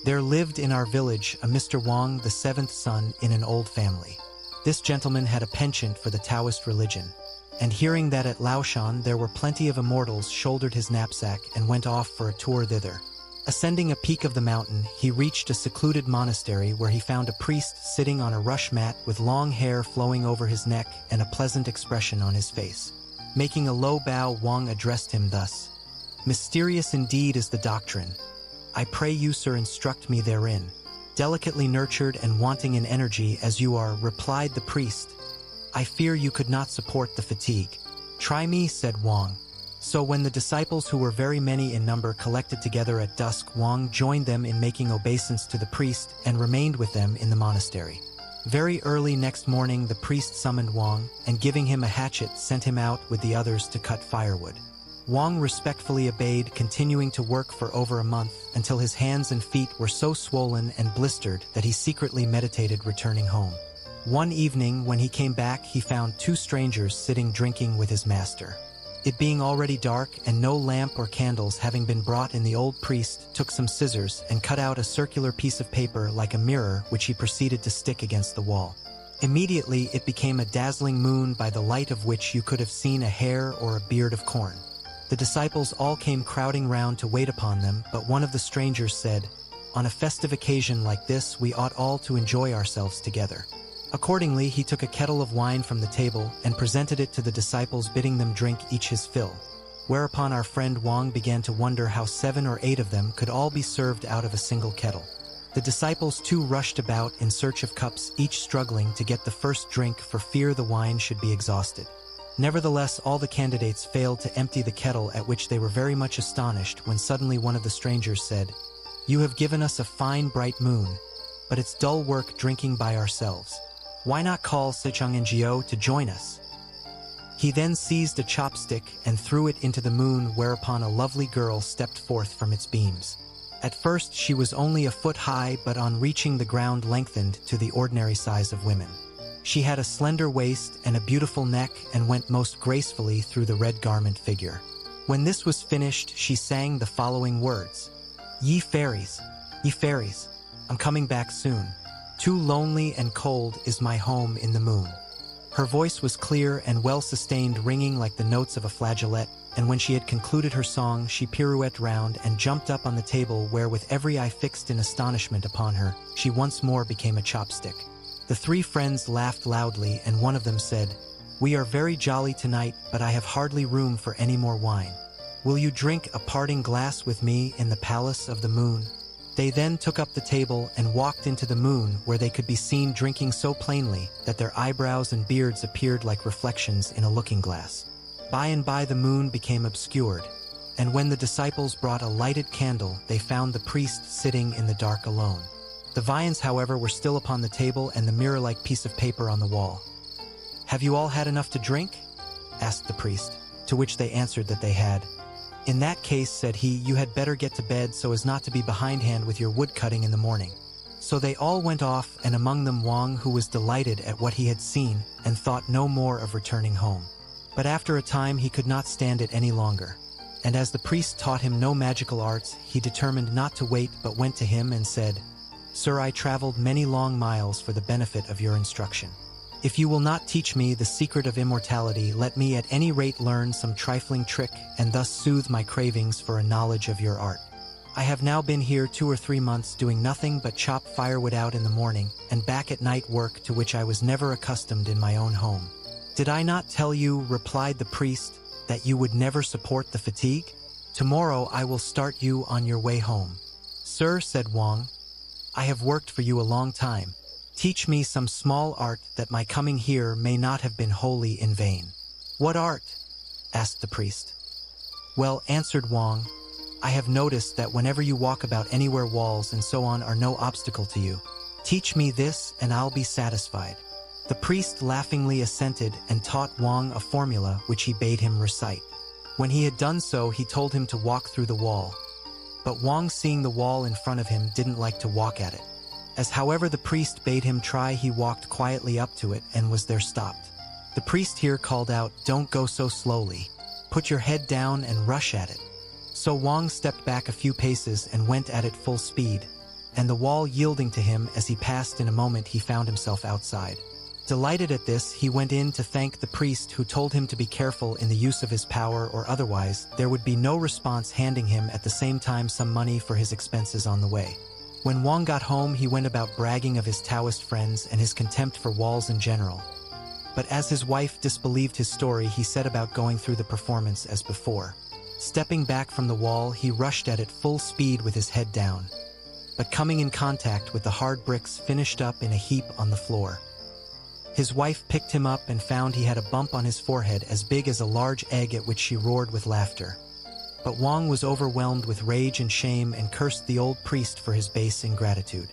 There lived in our village a Mr. Wang, the seventh son in an old family. This gentleman had a penchant for the Taoist religion, and hearing that at Laoshan there were plenty of immortals, shouldered his knapsack and went off for a tour thither. Ascending a peak of the mountain, he reached a secluded monastery where he found a priest sitting on a rush mat with long hair flowing over his neck and a pleasant expression on his face. Making a low bow, Wang addressed him thus: "Mysterious indeed is the doctrine. I pray you, sir, instruct me therein. Delicately nurtured and wanting in energy as you are," replied the priest, "I fear you could not support the fatigue." "Try me," said Wang. So when the disciples, who were very many in number, collected together at dusk, Wang joined them in making obeisance to the priest and remained with them in the monastery. Very early next morning the priest summoned Wang, and giving him a hatchet sent him out with the others to cut firewood. Wang respectfully obeyed, continuing to work for over a month, until his hands and feet were so swollen and blistered that he secretly meditated returning home. One evening when he came back, he found two strangers sitting drinking with his master. It being already dark and no lamp or candles having been brought in, the old priest took some scissors and cut out a circular piece of paper like a mirror, which he proceeded to stick against the wall. Immediately it became a dazzling moon, by the light of which you could have seen a hair or a beard of corn. The disciples all came crowding round to wait upon them, but one of the strangers said, "On a festive occasion like this we ought all to enjoy ourselves together." Accordingly he took a kettle of wine from the table and presented it to the disciples, bidding them drink each his fill. Whereupon our friend Wang began to wonder how 7 or 8 of them could all be served out of a single kettle. The disciples too rushed about in search of cups, each struggling to get the first drink for fear the wine should be exhausted. Nevertheless, all the candidates failed to empty the kettle, at which they were very much astonished, when suddenly one of the strangers said, "You have given us a fine bright moon, but it's dull work drinking by ourselves. Why not call Secheng and Jio to join us?" He then seized a chopstick and threw it into the moon, whereupon a lovely girl stepped forth from its beams. At first she was only a foot high, but on reaching the ground lengthened to the ordinary size of women. She had a slender waist and a beautiful neck, and went most gracefully through the red garment figure. When this was finished, she sang the following words: ye fairies, I'm coming back soon. Too lonely and cold is my home in the moon." Her voice was clear and well-sustained, ringing like the notes of a flageolet, and when she had concluded her song, she pirouetted round and jumped up on the table, where, with every eye fixed in astonishment upon her, she once more became a chopstick. The 3 friends laughed loudly, and one of them said, "We are very jolly tonight, but I have hardly room for any more wine. Will you drink a parting glass with me in the palace of the moon?" They then took up the table and walked into the moon, where they could be seen drinking so plainly that their eyebrows and beards appeared like reflections in a looking-glass. By and by the moon became obscured, and when the disciples brought a lighted candle, they found the priest sitting in the dark alone. The viands, however, were still upon the table and the mirror-like piece of paper on the wall. "Have you all had enough to drink?" asked the priest, to which they answered that they had. "In that case," said he, "you had better get to bed so as not to be behindhand with your wood-cutting in the morning." So they all went off, and among them Wang, who was delighted at what he had seen and thought no more of returning home. But after a time he could not stand it any longer, and as the priest taught him no magical arts, he determined not to wait, but went to him and said, "Sir, I traveled many long miles for the benefit of your instruction. If you will not teach me the secret of immortality, let me at any rate learn some trifling trick, and thus soothe my cravings for a knowledge of your art. I have now been here 2 or 3 months, doing nothing but chop firewood out in the morning, and back at night, work to which I was never accustomed in my own home." "Did I not tell you," replied the priest, "that you would never support the fatigue? Tomorrow I will start you on your way home." "Sir," said Wang, "I have worked for you a long time. Teach me some small art, that my coming here may not have been wholly in vain." "What art?" asked the priest. "Well," answered Wang, "I have noticed that whenever you walk about anywhere, walls and so on are no obstacle to you. Teach me this and I'll be satisfied." The priest laughingly assented and taught Wang a formula which he bade him recite. When he had done so, he told him to walk through the wall. But Wang, seeing the wall in front of him, didn't like to walk at it. As however the priest bade him try, he walked quietly up to it and was there stopped. The priest here called out, "Don't go so slowly. Put your head down and rush at it." So Wang stepped back a few paces and went at it full speed, and the wall yielding to him as he passed. In a moment he found himself outside. Delighted at this, he went in to thank the priest, who told him to be careful in the use of his power, or otherwise there would be no response, handing him at the same time some money for his expenses on the way. When Wang got home, he went about bragging of his Taoist friends and his contempt for walls in general. But as his wife disbelieved his story, he set about going through the performance as before. Stepping back from the wall, he rushed at it full speed with his head down. But coming in contact with the hard bricks, finished up in a heap on the floor. His wife picked him up and found he had a bump on his forehead as big as a large egg, at which she roared with laughter. But Wang was overwhelmed with rage and shame and cursed the old priest for his base ingratitude.